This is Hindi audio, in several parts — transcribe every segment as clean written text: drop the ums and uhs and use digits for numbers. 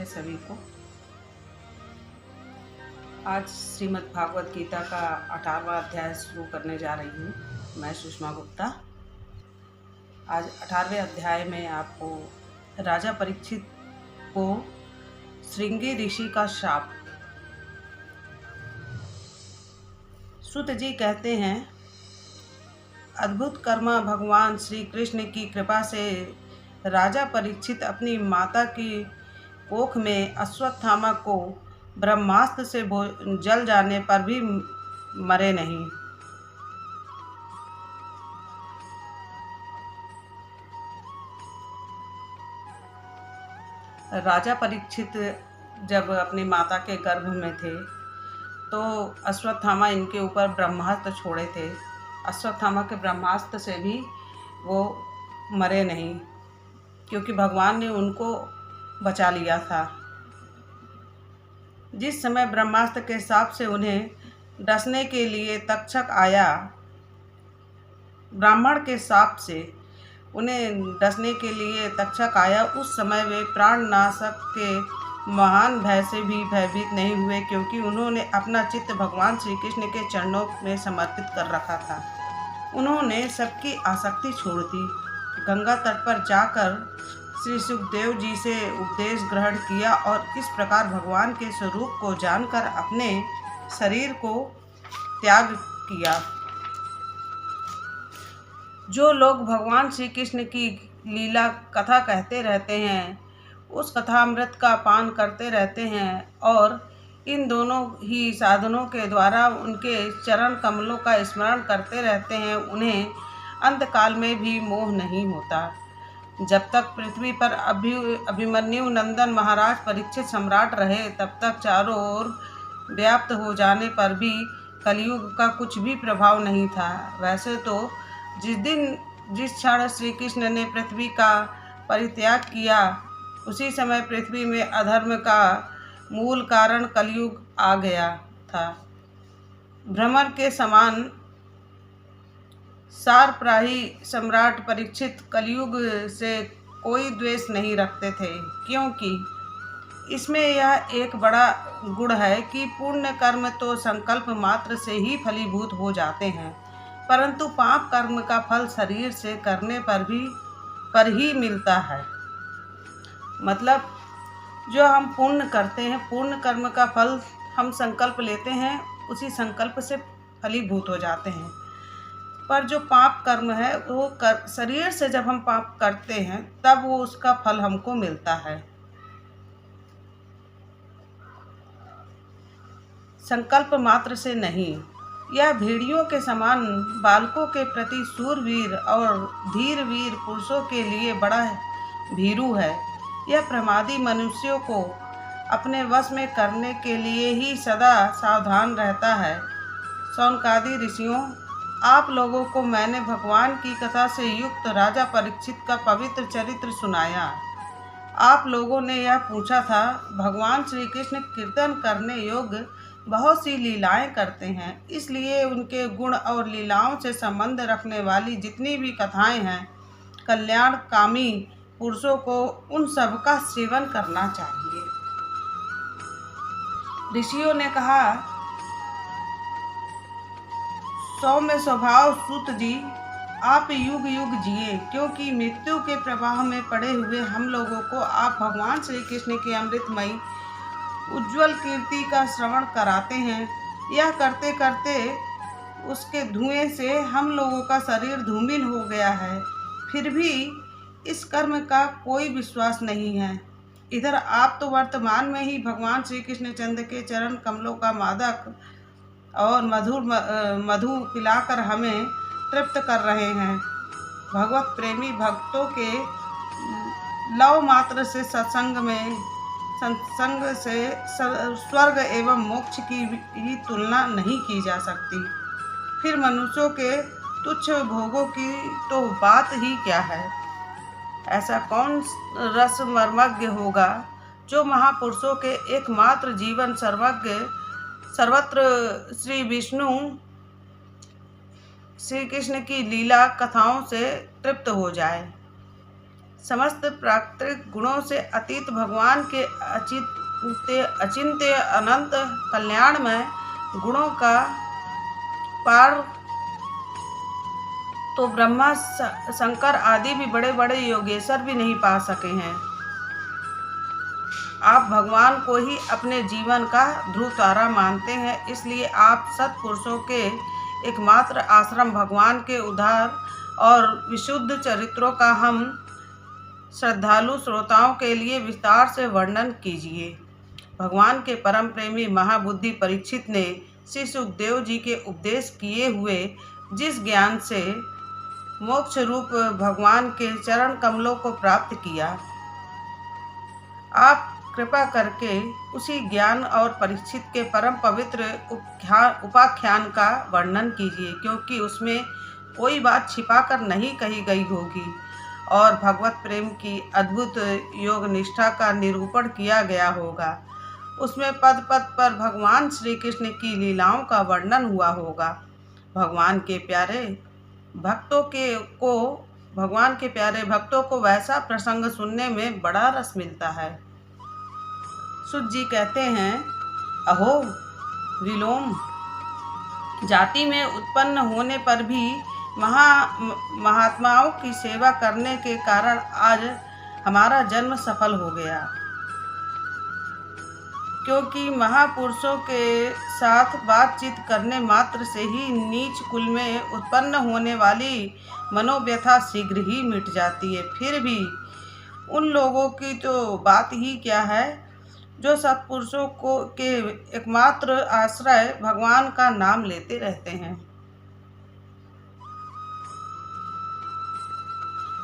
है सभी को। आज श्रीमद् भागवत गीता का 18वां अध्याय शुरू करने जा रही हूँ। मैं सुषमा गुप्ता। आज 18वें अध्याय में आपको राजा परीक्षित को श्रृंगी ऋषि का शाप। सूत जी कहते हैं, अद्भुत कर्मा भगवान श्री कृष्ण की कृपा से राजा परीक्षित अपनी माता की कोख में अश्वत्थामा को ब्रह्मास्त्र से जल जाने पर भी मरे नहीं। राजा परीक्षित जब अपनी माता के गर्भ में थे तो अश्वत्थामा इनके ऊपर ब्रह्मास्त्र छोड़े थे। अश्वत्थामा के ब्रह्मास्त्र से भी वो मरे नहीं, क्योंकि भगवान ने उनको बचा लिया था। जिस समय ब्रह्मास्त्र के शाप से उन्हें डसने के लिए तक्षक आया, ब्राह्मण के शाप से उन्हें डसने के लिए तक्षक आया, उस समय वे प्राणनाशक के महान भय से भी भयभीत नहीं हुए, क्योंकि उन्होंने अपना चित्त भगवान श्री कृष्ण के चरणों में समर्पित कर रखा था। उन्होंने सबकी आसक्ति छोड़ दी। गंगा तट पर जाकर श्री सुखदेव जी से उपदेश ग्रहण किया और इस प्रकार भगवान के स्वरूप को जानकर अपने शरीर को त्याग किया। जो लोग भगवान श्री कृष्ण की लीला कथा कहते रहते हैं, उस कथामृत का पान करते रहते हैं और इन दोनों ही साधनों के द्वारा उनके चरण कमलों का स्मरण करते रहते हैं, उन्हें अंतकाल में भी मोह नहीं होता। जब तक पृथ्वी पर अभिमन्यु नंदन महाराज परीक्षित सम्राट रहे, तब तक चारों ओर व्याप्त हो जाने पर भी कलयुग का कुछ भी प्रभाव नहीं था। वैसे तो जिस क्षण श्री कृष्ण ने पृथ्वी का परित्याग किया, उसी समय पृथ्वी में अधर्म का मूल कारण कलयुग आ गया था। भ्रमर के समान सारप्राही सम्राट परीक्षित कलयुग से कोई द्वेष नहीं रखते थे, क्योंकि इसमें यह एक बड़ा गुण है कि पुण्य कर्म तो संकल्प मात्र से ही फलीभूत हो जाते हैं, परंतु पाप कर्म का फल शरीर से करने पर ही मिलता है। मतलब जो हम पुण्य करते हैं, पुण्य कर्म का फल हम संकल्प लेते हैं, उसी संकल्प से फलीभूत हो जाते हैं। पर जो पाप कर्म है वो शरीर से जब हम पाप करते हैं तब वो उसका फल हमको मिलता है, संकल्प मात्र से नहीं। यह भेड़ियों के समान बालकों के प्रति शूरवीर और धीरवीर पुरुषों के लिए बड़ा भीरू है। यह प्रमादी मनुष्यों को अपने वश में करने के लिए ही सदा सावधान रहता है। शौनकादि ऋषियों, आप लोगों को मैंने भगवान की कथा से युक्त राजा परीक्षित का पवित्र चरित्र सुनाया। आप लोगों ने यह पूछा था, भगवान श्री कृष्ण कीर्तन करने योग्य बहुत सी लीलाएं करते हैं, इसलिए उनके गुण और लीलाओं से संबंध रखने वाली जितनी भी कथाएं हैं, कल्याणकामी पुरुषों को उन सब का सेवन करना चाहिए। ऋषियों ने कहा, सौम्य स्वभाव सूत जी, आप युग युग जिए, क्योंकि मृत्यु के प्रवाह में पड़े हुए हम लोगों को आप भगवान श्री कृष्ण की अमृतमयी उज्जवल कीर्ति का श्रवण कराते हैं। यह करते करते उसके धुएं से हम लोगों का शरीर धूमिल हो गया है, फिर भी इस कर्म का कोई विश्वास नहीं है। इधर आप तो वर्तमान में ही भगवान श्री कृष्ण चंद्र के चरण कमलों का मादक और मधु पिलाकर हमें तृप्त कर रहे हैं। भगवत प्रेमी भक्तों के लव मात्र से सत्संग से स्वर्ग एवं मोक्ष की भी तुलना नहीं की जा सकती। फिर मनुष्यों के तुच्छ भोगों की तो बात ही क्या है। ऐसा कौन रस मर्मज्ञ होगा जो महापुरुषों के एकमात्र जीवन सर्वत्र श्री विष्णु श्री कृष्ण की लीला कथाओं से तृप्त हो जाए। समस्त प्राकृतिक गुणों से अतीत भगवान के अचिंत्य अनंत कल्याणमय गुणों का पार तो ब्रह्मा शंकर आदि भी बड़े बड़े योगेश्वर भी नहीं पा सके हैं। आप भगवान को ही अपने जीवन का ध्रुव तारा मानते हैं, इसलिए आप सत्पुरुषों के एकमात्र आश्रम भगवान के उदार और विशुद्ध चरित्रों का हम श्रद्धालु श्रोताओं के लिए विस्तार से वर्णन कीजिए। भगवान के परम प्रेमी महाबुद्धि परीक्षित ने श्री सुखदेव जी के उपदेश किए हुए जिस ज्ञान से मोक्ष रूप भगवान के चरण कमलों को प्राप्त किया, आप कृपा करके उसी ज्ञान और परीक्षित के परम पवित्र उपाख्यान का वर्णन कीजिए, क्योंकि उसमें कोई बात छिपाकर नहीं कही गई होगी और भगवत प्रेम की अद्भुत योग निष्ठा का निरूपण किया गया होगा। उसमें पद पद पर भगवान श्री कृष्ण की लीलाओं का वर्णन हुआ होगा। भगवान के प्यारे भक्तों को वैसा प्रसंग सुनने में बड़ा रस मिलता है। सुत जी कहते हैं, अहो विलोम जाति में उत्पन्न होने पर भी महात्माओं की सेवा करने के कारण आज हमारा जन्म सफल हो गया, क्योंकि महापुरुषों के साथ बातचीत करने मात्र से ही नीच कुल में उत्पन्न होने वाली मनोव्यथा शीघ्र ही मिट जाती है। फिर भी उन लोगों की तो बात ही क्या है जो सत्पुरुषों को के एकमात्र आश्रय भगवान का नाम लेते रहते हैं।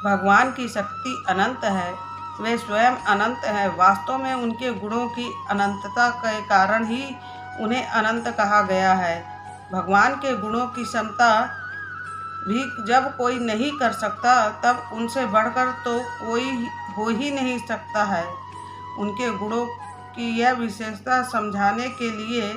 भगवान की शक्ति अनंत है, वे स्वयं अनंत है। वास्तव में उनके गुणों की अनंतता के कारण ही उन्हें अनंत कहा गया है। भगवान के गुणों की क्षमता भी जब कोई नहीं कर सकता, तब उनसे बढ़कर तो कोई हो ही नहीं सकता है। उनके गुणों की यह विशेषता समझाने के लिए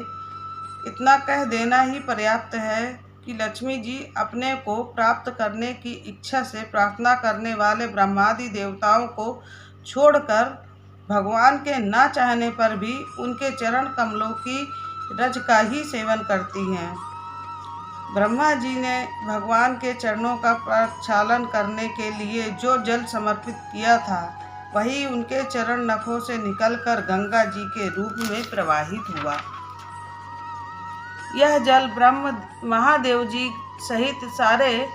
इतना कह देना ही पर्याप्त है कि लक्ष्मी जी अपने को प्राप्त करने की इच्छा से प्रार्थना करने वाले ब्रह्मादि देवताओं को छोड़कर भगवान के न चाहने पर भी उनके चरण कमलों की रज का ही सेवन करती हैं। ब्रह्मा जी ने भगवान के चरणों का प्रक्षालन करने के लिए जो जल समर्पित किया था, वही उनके चरण नखों से निकलकर गंगा जी के रूप में प्रवाहित हुआ। यह जल ब्रह्म महादेव जी सहित सारे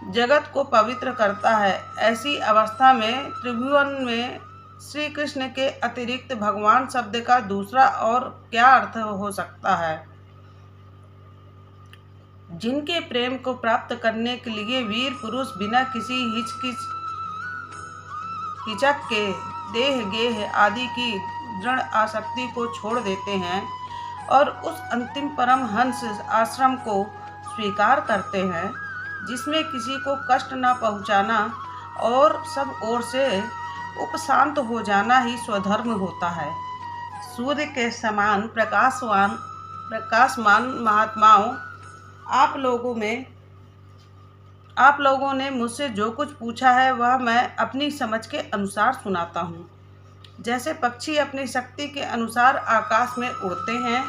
जगत को पवित्र करता है। ऐसी अवस्था में त्रिभुवन में श्री कृष्ण के अतिरिक्त भगवान शब्द का दूसरा और क्या अर्थ हो सकता है। जिनके प्रेम को प्राप्त करने के लिए वीर पुरुष बिना किसी हिचक के देह गेह आदि की दृढ़ आसक्ति को छोड़ देते हैं और उस अंतिम परम हंस आश्रम को स्वीकार करते हैं, जिसमें किसी को कष्ट न पहुंचाना और सब ओर से उपशांत हो जाना ही स्वधर्म होता है। सूर्य के समान प्रकाशमान महात्माओं, आप लोगों ने मुझसे जो कुछ पूछा है वह मैं अपनी समझ के अनुसार सुनाता हूँ। जैसे पक्षी अपनी शक्ति के अनुसार आकाश में उड़ते हैं,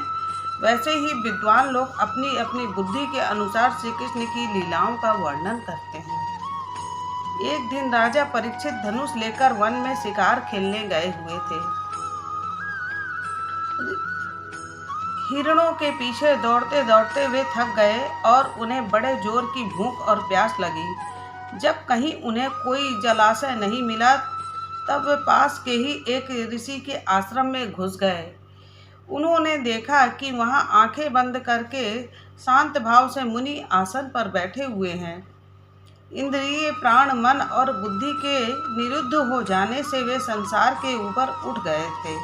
वैसे ही विद्वान लोग अपनी अपनी बुद्धि के अनुसार श्री कृष्ण की लीलाओं का वर्णन करते हैं। एक दिन राजा परीक्षित धनुष लेकर वन में शिकार खेलने गए हुए थे। हिरणों के पीछे दौड़ते दौड़ते वे थक गए और उन्हें बड़े जोर की भूख और प्यास लगी। जब कहीं उन्हें कोई जलाशय नहीं मिला, तब वे पास के ही एक ऋषि के आश्रम में घुस गए। उन्होंने देखा कि वहां आंखें बंद करके शांत भाव से मुनि आसन पर बैठे हुए हैं। इंद्रिय, प्राण, मन और बुद्धि के निरुद्ध हो जाने से वे संसार के ऊपर उठ गए थे।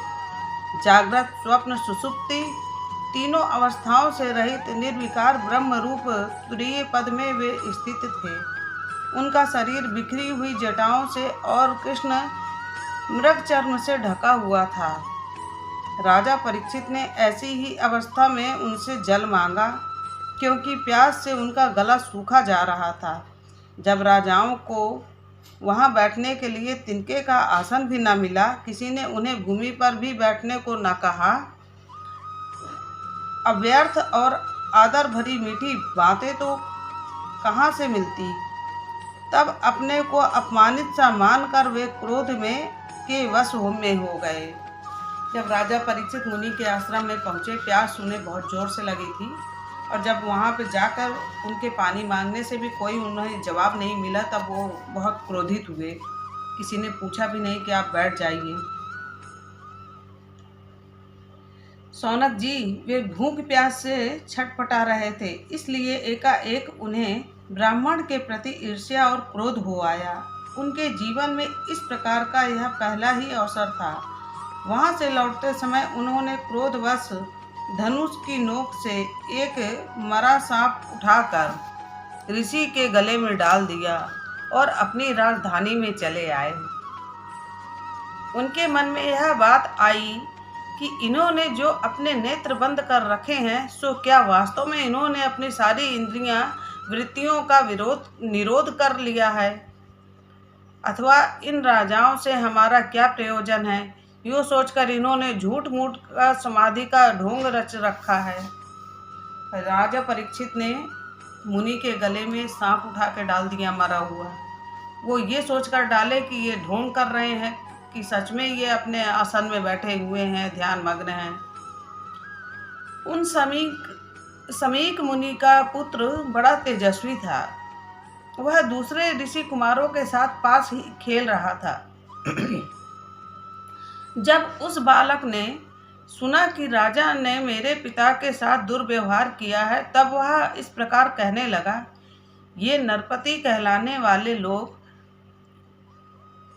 जागृत, स्वप्न, सुषुप्ति तीनों अवस्थाओं से रहित निर्विकार ब्रह्म रूप तुरीय पद में वे स्थित थे। उनका शरीर बिखरी हुई जटाओं से और कृष्ण मृग चर्म से ढका हुआ था। राजा परीक्षित ने ऐसी ही अवस्था में उनसे जल मांगा, क्योंकि प्यास से उनका गला सूखा जा रहा था। जब राजाओं को वहाँ बैठने के लिए तिनके का आसन भी न मिला। किसी ने उन्हें भूमि पर भी बैठने को न कहा। अव्यर्थ और आदर भरी मीठी बातें तो कहाँ से मिलती। तब अपने को अपमानित सा मानकर वे क्रोध में के वश में हो गए। जब राजा परीक्षित मुनि के आश्रम में पहुँचे, प्यास उन्हें बहुत जोर से लगी थी और जब वहाँ पे जाकर उनके पानी मांगने से भी कोई उन्हें जवाब नहीं मिला, तब वो बहुत क्रोधित हुए। किसी ने पूछा भी नहीं कि आप बैठ जाइए। सौनक जी, वे भूख प्यास से छटपटा रहे थे, इसलिए एकाएक उन्हें ब्राह्मण के प्रति ईर्ष्या और क्रोध हो आया। उनके जीवन में इस प्रकार का यह पहला ही अवसर था। वहां से लौटते समय उन्होंने क्रोधवश धनुष की नोक से एक मरा सांप उठाकर ऋषि के गले में डाल दिया और अपनी राजधानी में चले आए। उनके मन में यह बात आई कि इन्होंने जो अपने नेत्र बंद कर रखे हैं, सो क्या वास्तव में इन्होंने अपनी सारी इंद्रियां वृत्तियों का निरोध कर लिया है, अथवा इन राजाओं से हमारा क्या प्रयोजन है। यूँ सोचकर इन्होंने झूठ मूठ का समाधि का ढोंग रच रखा है। राजा परीक्षित ने मुनि के गले में सांप उठा के डाल दिया मरा हुआ। वो ये सोचकर डाले कि ये ढोंग कर रहे हैं कि सच में ये अपने आसन में बैठे हुए हैं, ध्यान मग्न हैं। उन समीक मुनि का पुत्र बड़ा तेजस्वी था। वह दूसरे ऋषि कुमारों के साथ पास ही खेल रहा था। जब उस बालक ने सुना कि राजा ने मेरे पिता के साथ दुर्व्यवहार किया है, तब वह इस प्रकार कहने लगा, ये नरपति कहलाने वाले लोग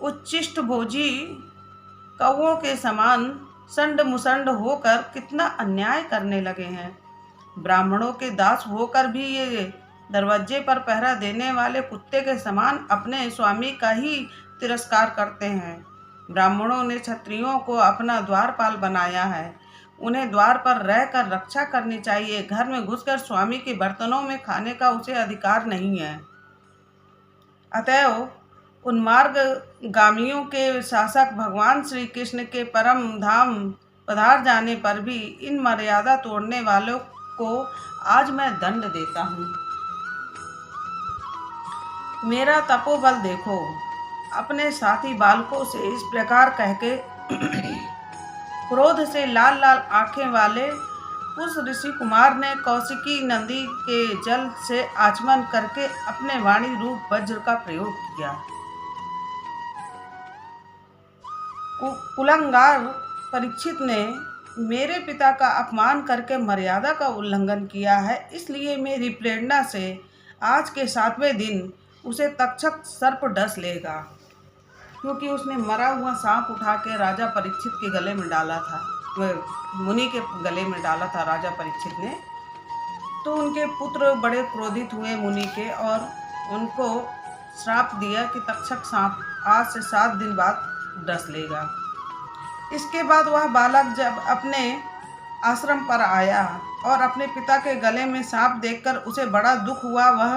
उच्छिष्ट भोजी कौओं के समान संड मुसंड होकर कितना अन्याय करने लगे हैं। ब्राह्मणों के दास होकर भी ये दरवाजे पर पहरा देने वाले कुत्ते के समान अपने स्वामी का ही तिरस्कार करते हैं। ब्राह्मणों ने क्षत्रियों को अपना द्वारपाल बनाया है। उन्हें द्वार पर रहकर रक्षा करनी चाहिए। घर में घुसकर स्वामी के बर्तनों में खाने का उसे अधिकार नहीं है। अतएव उन्मार्गगामियों के शासक भगवान श्री कृष्ण के परम धाम पधार जाने पर भी इन मर्यादा तोड़ने वालों को आज मैं दंड देता हूँ। मेरा तपोबल देखो। अपने साथी बालकों से इस प्रकार कहके क्रोध से लाल लाल आंखें वाले उस ऋषि कुमार ने कौशिकी नदी के जल से आचमन करके अपने वाणी रूप वज्र का प्रयोग किया। कुलंगार परीक्षित ने मेरे पिता का अपमान करके मर्यादा का उल्लंघन किया है, इसलिए मेरी प्रेरणा से आज के 7वें दिन उसे तक्षक सर्प डस लेगा। क्योंकि उसने मरा हुआ सांप उठा के राजा परीक्षित के गले में डाला था, वह मुनि के गले में डाला था राजा परीक्षित ने। तो उनके पुत्र बड़े क्रोधित हुए मुनि के और उनको श्राप दिया कि तक्षक सांप आज से 7 दिन बाद डस लेगा। इसके बाद वह बालक जब अपने आश्रम पर आया और अपने पिता के गले में सांप देखकर उसे बड़ा दुख हुआ, वह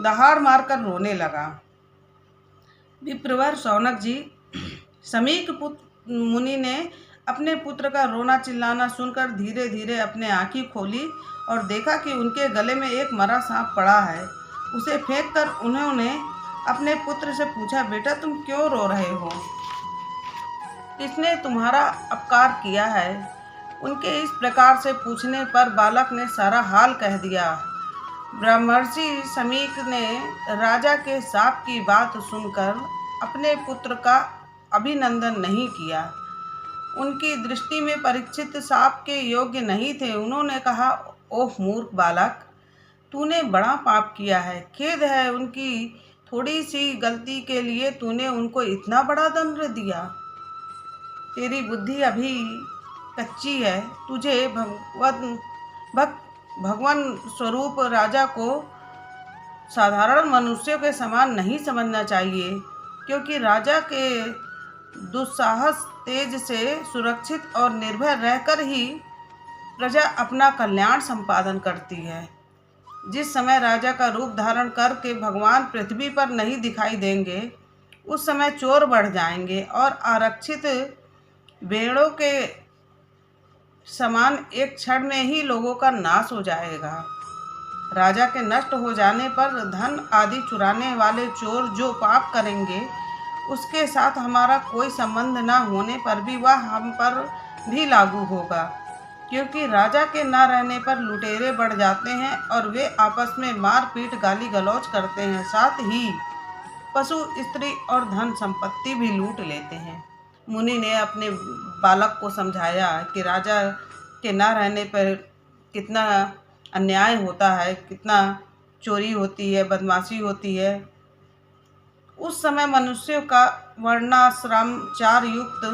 दहाड़ मारकर रोने लगा। विप्रवर सौनक जी, समीक मुनि ने अपने पुत्र का रोना चिल्लाना सुनकर धीरे धीरे अपने आँखें खोली और देखा कि उनके गले में एक मरा सांप पड़ा है। उसे फेंककर उन्होंने अपने पुत्र से पूछा, बेटा तुम क्यों रो रहे हो? किसने तुम्हारा अपकार किया है? उनके इस प्रकार से पूछने पर बालक ने सारा हाल कह दिया। ब्रह्मर्षि समीक ने राजा के शाप की बात सुनकर अपने पुत्र का अभिनंदन नहीं किया। उनकी दृष्टि में परीक्षित शाप के योग्य नहीं थे। उन्होंने कहा, ओह मूर्ख बालक, तूने बड़ा पाप किया है। खेद है, उनकी थोड़ी सी गलती के लिए तूने उनको इतना बड़ा दंड दिया। तेरी बुद्धि अभी कच्ची है। तुझे भगवान स्वरूप राजा को साधारण मनुष्यों के समान नहीं समझना चाहिए, क्योंकि राजा के दुस्साहस तेज से सुरक्षित और निर्भय रहकर ही प्रजा अपना कल्याण संपादन करती है। जिस समय राजा का रूप धारण करके भगवान पृथ्वी पर नहीं दिखाई देंगे, उस समय चोर बढ़ जाएंगे और आरक्षित भेड़ों के समान एक क्षण में ही लोगों का नाश हो जाएगा। राजा के नष्ट हो जाने पर धन आदि चुराने वाले चोर जो पाप करेंगे, उसके साथ हमारा कोई संबंध न होने पर भी वह हम पर भी लागू होगा, क्योंकि राजा के न रहने पर लुटेरे बढ़ जाते हैं और वे आपस में मारपीट गाली गलौज करते हैं, साथ ही पशु, स्त्री और धन संपत्ति भी लूट लेते हैं। मुनि ने अपने बालक को समझाया कि राजा के न रहने पर कितना अन्याय होता है, कितना चोरी होती है, बदमाशी होती है। उस समय मनुष्यों का वर्णाश्रमचार युक्त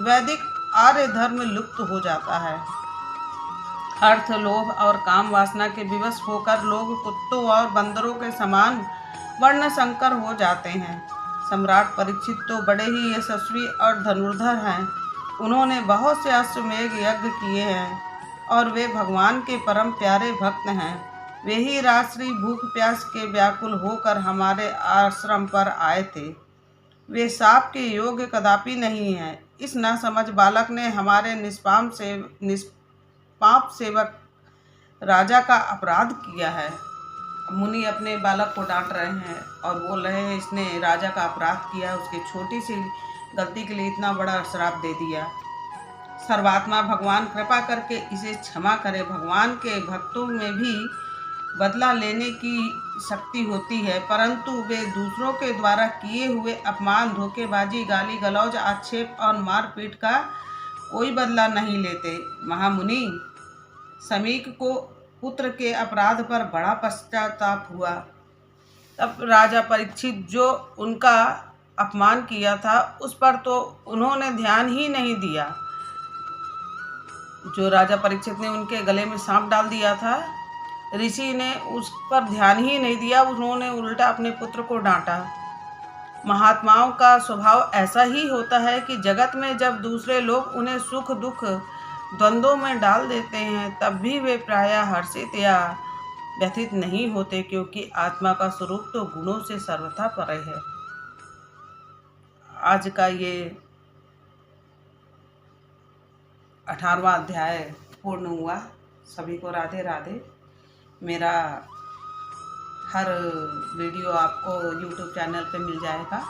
वैदिक आर्य धर्म लुप्त हो जाता है। अर्थ, लोभ और काम वासना के विवश होकर लोग कुत्तों और बंदरों के समान वर्ण संकर हो जाते हैं। सम्राट परीक्षित तो बड़े ही यशस्वी और धनुर्धर हैं। उन्होंने बहुत से अश्वमेध यज्ञ किए हैं और वे भगवान के परम प्यारे भक्त हैं। वे ही रात्रि भूख प्यास के व्याकुल होकर हमारे आश्रम पर आए थे। वे शाप के योग्य कदापि नहीं हैं। इस नासमझ बालक ने हमारे निष्पाप सेवक राजा का अपराध किया है। मुनि अपने बालक को डांट रहे हैं और बोल रहे हैं, इसने राजा का अपराध किया, उसकी छोटी सी गलती के लिए इतना बड़ा श्राप दे दिया। सर्वात्मा भगवान कृपा करके इसे क्षमा करे। भगवान के भक्तों में भी बदला लेने की शक्ति होती है, परंतु वे दूसरों के द्वारा किए हुए अपमान, धोखेबाजी, गाली गलौज, आक्षेप और मारपीट का कोई बदला नहीं लेते। महामुनि, समीक को पुत्र के अपराध पर बड़ा पश्चाताप हुआ। तब राजा परीक्षित जो उनका अपमान किया था, उस पर तो उन्होंने ध्यान ही नहीं दिया। जो राजा परीक्षित ने उनके गले में सांप डाल दिया था, ऋषि ने उस पर ध्यान ही नहीं दिया। उन्होंने उल्टा अपने पुत्र को डांटा। महात्माओं का स्वभाव ऐसा ही होता है कि जगत में जब दूसरे लोग उन्हें सुख दुख द्वंद्वों में डाल देते हैं, तब भी वे प्रायः हर्षित या व्यथित नहीं होते, क्योंकि आत्मा का स्वरूप तो गुणों से सर्वथा परे है। आज का ये 18वां अध्याय पूर्ण हुआ। सभी को राधे राधे। मेरा हर वीडियो आपको YouTube चैनल पे मिल जाएगा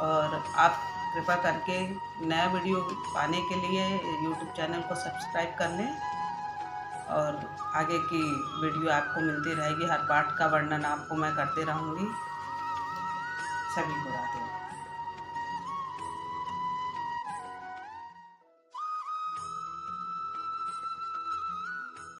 और आप कृपा करके नया वीडियो पाने के लिए YouTube चैनल को सब्सक्राइब कर लें और आगे की वीडियो आपको मिलती रहेगी। हर पाठ का वर्णन आपको मैं करते रहूँगी। सभी को राधे।